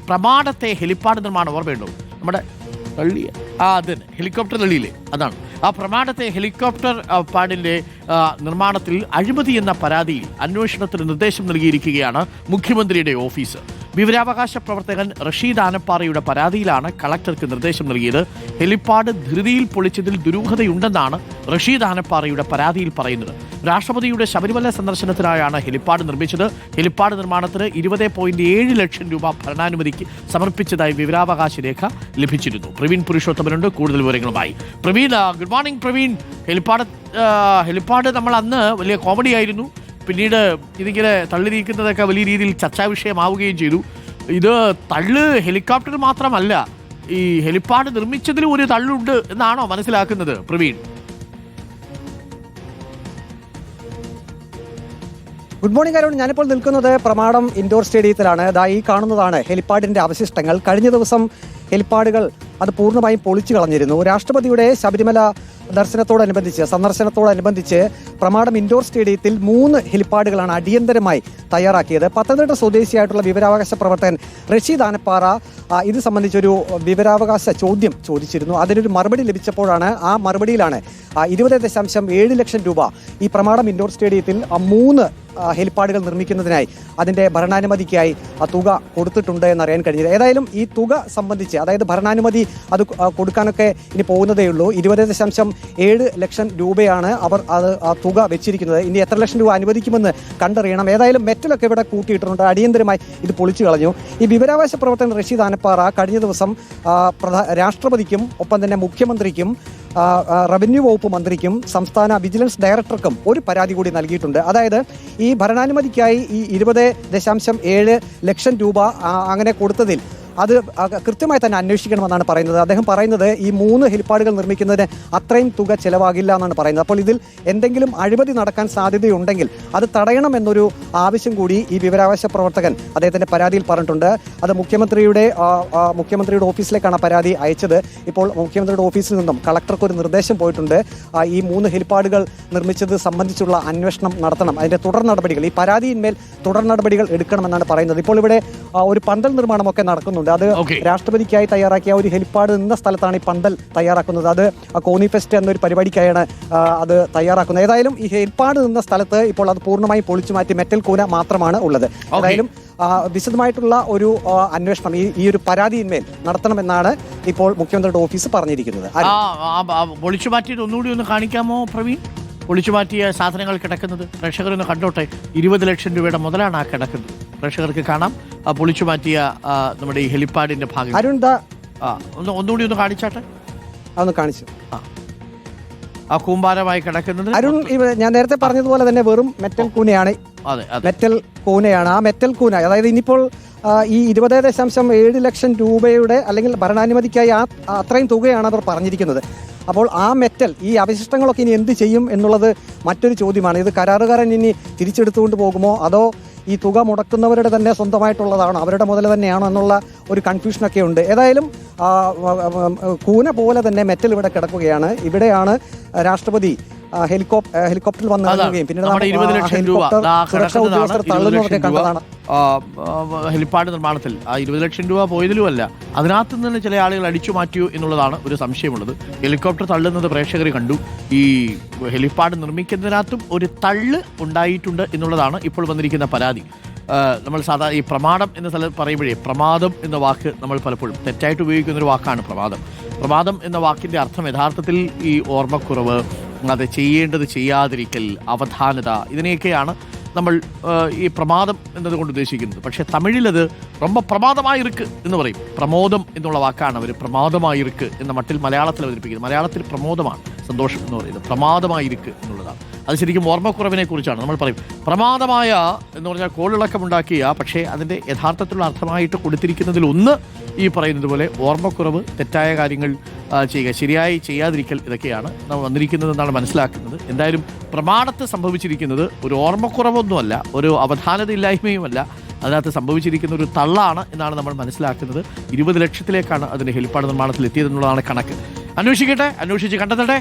പ്രമാടത്തെ helipad നിർമ്മാണം ഓർമ്മയുണ്ടോ? നമ്മുടെ അതന്നെ ഹെലികോപ്റ്റർ തള്ളിയില്ലേ, അതാണ്. ആ പ്രമാടത്തെ ഹെലികോപ്റ്റർ പാഡിൻ്റെ നിർമ്മാണത്തിൽ അഴിമതി എന്ന പരാതിയിൽ അന്വേഷണത്തിന് നിർദ്ദേശം നൽകിയിരിക്കുകയാണ് മുഖ്യമന്ത്രിയുടെ ഓഫീസ്. വിവരാവകാശ പ്രവർത്തകൻ റഷീദ് ആനപ്പാറയുടെ പരാതിയിലാണ് കളക്ടർക്ക് നിർദ്ദേശം നൽകിയത്. ഹെലിപ്പാഡ് ധൃതിയിൽ പൊളിച്ചതിൽ ദുരൂഹതയുണ്ടെന്നാണ് റഷീദ് ആനപ്പാറയുടെ പരാതിയിൽ പറയുന്നത്. രാഷ്ട്രപതിയുടെ ശബരിമല സന്ദർശനത്തിനായാണ് ഹെലിപ്പാഡ് നിർമ്മിച്ചത്. ഹെലിപ്പാഡ് നിർമ്മാണത്തിന് 20.7 ലക്ഷം രൂപ ഭരണാനുമതിക്ക് സമർപ്പിച്ചതായി വിവരാവകാശ രേഖ ലഭിച്ചിരുന്നു. പ്രവീൺ പുരുഷോത്തമനുണ്ട് കൂടുതൽ വിവരങ്ങളുമായി. Praveen, good morning Praveen. Helipad നമ്മൾ അന്ന് വലിയ കോമഡി ആയിരുന്നു. പിന്നീട് ഇതിങ്ങനെ തള്ളിയിരിക്കുന്നതൊക്കെ വലിയ രീതിയിൽ ചർച്ചാ വിഷയമാവുകയും ചെയ്തു. ഇത് തള്ള് ഹെലികോപ്റ്റർ മാത്രമല്ല, ഈ ഹെലിപ്പാഡ് നിർമ്മിച്ചതിലും ഒരു തള്ളുണ്ട് എന്നാണോ മനസ്സിലാക്കുന്നത് പ്രവീൺ? Good morning Arun. ഞാനിപ്പോൾ നിൽക്കുന്നത് പ്രമാടം ഇൻഡോർ സ്റ്റേഡിയത്തിലാണ്. ഈ കാണുന്നതാണ് ഹെലിപ്പാഡിന്റെ അവശിഷ്ടങ്ങൾ. കഴിഞ്ഞ ദിവസം ഹെലിപ്പാഡുകൾ അത് പൂർണ്ണമായും പൊളിച്ചു കളഞ്ഞിരുന്നു. രാഷ്ട്രപതിയുടെ ശബരിമല സന്ദർശനത്തോടനുബന്ധിച്ച് പ്രമാടം ഇൻഡോർ സ്റ്റേഡിയത്തിൽ 3 ഹെലിപ്പാഡുകളാണ് അടിയന്തരമായി തയ്യാറാക്കിയത്. പത്തനംതിട്ട സ്വദേശിയായിട്ടുള്ള വിവരാവകാശ പ്രവർത്തകൻ റഷീദ് ആനപ്പാറ ഇത് സംബന്ധിച്ചൊരു വിവരാവകാശ ചോദ്യം ചോദിച്ചിരുന്നു. അതിനൊരു മറുപടി ലഭിച്ചപ്പോഴാണ് ആ മറുപടിയിലാണ് 20.7 ലക്ഷം രൂപ ഈ പ്രമാടം ഇൻഡോർ സ്റ്റേഡിയത്തിൽ 3 ഹെലിപ്പാഡുകൾ നിർമ്മിക്കുന്നതിനായി അതിൻ്റെ ഭരണാനുമതിക്കായി ആ തുക കൊടുത്തിട്ടുണ്ട് എന്നറിയാൻ കഴിഞ്ഞത്. ഏതായാലും ഈ തുക സംബന്ധിച്ച്, അതായത് ഭരണാനുമതി അത് കൊടുക്കാനൊക്കെ ഇനി പോകുന്നതേ ഉള്ളൂ. 20.7 ലക്ഷം രൂപയാണ് അവർ ആ തുക വെച്ചിരിക്കുന്നത്. ഇനി എത്ര ലക്ഷം രൂപ അനുവദിക്കുമെന്ന് കണ്ടറിയണം. ഏതായാലും മെറ്റലൊക്കെ ഇവിടെ കൂട്ടിയിട്ടുണ്ട്. അടിയന്തരമായി ഇത് പൊളിച്ചു കളഞ്ഞു. ഈ വിവരാവകാശ പ്രവർത്തകൻ റഷീദ് ആനപ്പാറ കഴിഞ്ഞ ദിവസം രാഷ്ട്രപതിക്കും ഒപ്പം തന്നെ മുഖ്യമന്ത്രിക്കും റവന്യൂ വകുപ്പ് മന്ത്രിക്കും സംസ്ഥാന വിജിലൻസ് ഡയറക്ടർക്കും ഒരു പരാതി കൂടി നൽകിയിട്ടുണ്ട്. അതായത് ഈ ഭരണാനുമതിക്കായി ഈ 20.7 ലക്ഷം രൂപ അങ്ങനെ കൊടുത്തതിൽ അത് കൃത്യമായി തന്നെ അന്വേഷിക്കണമെന്നാണ് പറയുന്നത്. അദ്ദേഹം പറയുന്നത് ഈ 3 ഹെലിപ്പാഡുകൾ നിർമ്മിക്കുന്നതിന് അത്രയും തുക ചിലവാകില്ല എന്നാണ് പറയുന്നത്. അപ്പോൾ ഇതിൽ എന്തെങ്കിലും അഴിമതി നടക്കാൻ സാധ്യതയുണ്ടെങ്കിൽ അത് തടയണമെന്നൊരു ആവശ്യം കൂടി ഈ വിവരാവകാശ പ്രവർത്തകൻ അദ്ദേഹത്തിൻ്റെ പരാതിയിൽ പറഞ്ഞിട്ടുണ്ട്. അത് മുഖ്യമന്ത്രിയുടെ ഓഫീസിലേക്കാണ് പരാതി അയച്ചത്. ഇപ്പോൾ മുഖ്യമന്ത്രിയുടെ ഓഫീസിൽ നിന്നും കളക്ടർക്ക് ഒരു നിർദ്ദേശം പോയിട്ടുണ്ട്. ഈ 3 ഹെലിപ്പാഡുകൾ നിർമ്മിച്ചത് സംബന്ധിച്ചുള്ള അന്വേഷണം നടത്തണം. അതിൻ്റെ തുടർ നടപടികൾ, ഈ പരാതിയിന്മേൽ തുടർ നടപടികൾ എടുക്കണമെന്നാണ് പറയുന്നത്. ഇപ്പോൾ ഇവിടെ ഒരു പന്തൽ നിർമ്മാണമൊക്കെ നടക്കുന്നുണ്ട്. അത് രാഷ്ട്രപതിക്കായി തയ്യാറാക്കിയ ഒരു ഹെലിപ്പാഡ് നിന്ന സ്ഥലത്താണ് ഈ പന്തൽ തയ്യാറാക്കുന്നത്. അത് കോന്നി ഫെസ്റ്റ് എന്നൊരു പരിപാടിക്കായാണ് അത് തയ്യാറാക്കുന്നത്. ഏതായാലും ഈ ഹെലിപ്പാഡ് നിന്ന സ്ഥലത്ത് ഇപ്പോൾ അത് പൂർണ്ണമായും പൊളിച്ചു മാറ്റി മെറ്റൽ കൂന മാത്രമാണ് ഉള്ളത്. ഏതായാലും വിശദമായിട്ടുള്ള ഒരു അന്വേഷണം ഈ ഒരു പരാതിയിന്മേൽ നടത്തണമെന്നാണ് ഇപ്പോൾ മുഖ്യമന്ത്രിയുടെ ഓഫീസ് പറഞ്ഞിരിക്കുന്നത്. പൊളിച്ചു മാറ്റിയത് ഒന്നുകൂടി ഒന്ന് കാണിക്കാമോ പ്രവീൺ? പൊളിച്ചു മാറ്റിയ സാധനങ്ങൾ കിടക്കുന്നത് പ്രേക്ഷകരൊന്ന് കണ്ടോട്ടെ. 20 ലക്ഷം രൂപയുടെ മുതലാണ് ആ കിടക്കുന്നത്. പ്രേക്ഷകർക്ക് കാണാം ആ പൊളിച്ചു മാറ്റിയ നമ്മുടെ ഈ ഹെലിപ്പാഡിന്റെ ഭാഗം. ഒന്നുകൂടി ഒന്ന് കാണിച്ചാട്ടെ. അതൊന്ന് കാണിച്ചു. ആ കൂമ്പാരമായി കിടക്കുന്നത് അരുൺ, ഞാൻ നേരത്തെ പറഞ്ഞതുപോലെ തന്നെ വെറും മെറ്റൽ കൂനയാണ്. മെറ്റൽ കൂനയാണ്. ആ മെറ്റൽ കൂന, അതായത് ഇനിയിപ്പോൾ ഈ 20.7 ലക്ഷം രൂപയുടെ അല്ലെങ്കിൽ ഭരണാനുമതിക്കായി അത്രയും തുകയാണ് അവർ പറഞ്ഞിരിക്കുന്നത്. അപ്പോൾ ആ മെറ്റൽ, ഈ അവശിഷ്ടങ്ങളൊക്കെ ഇനി എന്ത് ചെയ്യും എന്നുള്ളത് മറ്റൊരു ചോദ്യമാണ്. ഇത് കരാറുകാരൻ ഇനി തിരിച്ചെടുത്തുകൊണ്ട് പോകുമോ, അതോ ഈ തുക മുടക്കുന്നവരുടെ തന്നെ സ്വന്തമായിട്ടുള്ളതാണോ, അവരുടെ മുതൽ തന്നെയാണോ എന്നുള്ള ഒരു കൺഫ്യൂഷനൊക്കെ ഉണ്ട്. ഏതായാലും കൂന പോലെ തന്നെ മെറ്റൽ ഇവിടെ കിടക്കുകയാണ്. ഇവിടെയാണ് രാഷ്ട്രപതി ഹെലികോപ്റ്ററിൽ വന്നിറങ്ങുകയും പിന്നീട് കണ്ടതാണ്. ഹെലിപ്പാഡ് നിർമ്മാണത്തിൽ ആ 20 ലക്ഷം രൂപ പോയതിലുമല്ല, അതിനകത്ത് നിന്ന് ചില ആളുകൾ അടിച്ചു മാറ്റിയോ എന്നുള്ളതാണ് ഒരു സംശയമുള്ളത്. ഹെലികോപ്റ്റർ തള്ളുന്നത് പ്രേക്ഷകർ കണ്ടു. ഈ ഹെലിപ്പാഡ് നിർമ്മിക്കുന്നതിനകത്തും ഒരു തള്ള് ഉണ്ടായിട്ടുണ്ട് എന്നുള്ളതാണ് ഇപ്പോൾ വന്നിരിക്കുന്ന പരാതി. നമ്മൾ സാധാരണ ഈ പ്രമാദം എന്ന സ്ഥലത്ത് പറയുമ്പോഴേ പ്രമാദം എന്ന വാക്ക് നമ്മൾ പലപ്പോഴും തെറ്റായിട്ട് ഉപയോഗിക്കുന്നൊരു വാക്കാണ് പ്രമാദം. പ്രമാദം എന്ന വാക്കിൻ്റെ അർത്ഥം യഥാർത്ഥത്തിൽ ഈ ഓർമ്മക്കുറവ്, അത് ചെയ്യേണ്ടത് ചെയ്യാതിരിക്കൽ, അവധാനത, ഇതിനെയൊക്കെയാണ് നമ്മൾ ഈ പ്രമാദം എന്നതുകൊണ്ട് ഉദ്ദേശിക്കുന്നത്. പക്ഷേ തമിഴിലത് ரொம்ப പ്രമാദമായിருக்கு എന്ന് പറയും. പ്രമോദം എന്നുള്ള വാക്കാണ് അവർ പ്രമാദമായിருக்கு എന്ന മട്ടിൽ മലയാളത്തിൽ അവതരിപ്പിക്കുന്നത്. മലയാളത്തിൽ പ്രമോദമാണ് സന്തോഷം എന്ന് പറയുന്നത്. പ്രമാദമായിருக்கு എന്നുള്ളതാണ്. അത് ശരിക്കും ഓർമ്മക്കുറവിനെ കുറിച്ചാണ്. നമ്മൾ പറയും പ്രമാദമായ എന്ന് പറഞ്ഞാൽ കോളിളക്കമുണ്ടാക്കിയ, പക്ഷേ അതിൻ്റെ യഥാർത്ഥത്തിലുള്ള അർത്ഥമായിട്ട് കൊടുത്തിരിക്കുന്നതിലൊന്ന് ഈ പറയുന്നത് പോലെ ഓർമ്മക്കുറവ്, തെറ്റായ കാര്യങ്ങൾ ചെയ്യുക, ശരിയായി ചെയ്യാതിരിക്കൽ, ഇതൊക്കെയാണ് നമ്മൾ വന്നിരിക്കുന്നതെന്നാണ് മനസ്സിലാക്കുന്നത്. എന്തായാലും പ്രമാണത്ത് സംഭവിച്ചിരിക്കുന്നത് ഒരു ഓർമ്മക്കുറവൊന്നുമല്ല, ഒരു അവധാനതയില്ലായ്മയുമല്ല, അതിനകത്ത് സംഭവിച്ചിരിക്കുന്ന ഒരു തള്ളാണ് എന്നാണ് നമ്മൾ മനസ്സിലാക്കുന്നത്. 20 ലക്ഷത്തിലേക്കാണ് അതിൻ്റെ ഹെലിപ്പാഡ് നിർമ്മാണത്തിൽ എത്തിയതെന്നുള്ളതാണ് കണക്ക്. അന്വേഷിക്കട്ടെ, അന്വേഷിച്ച് കണ്ടെത്തട്ടെ.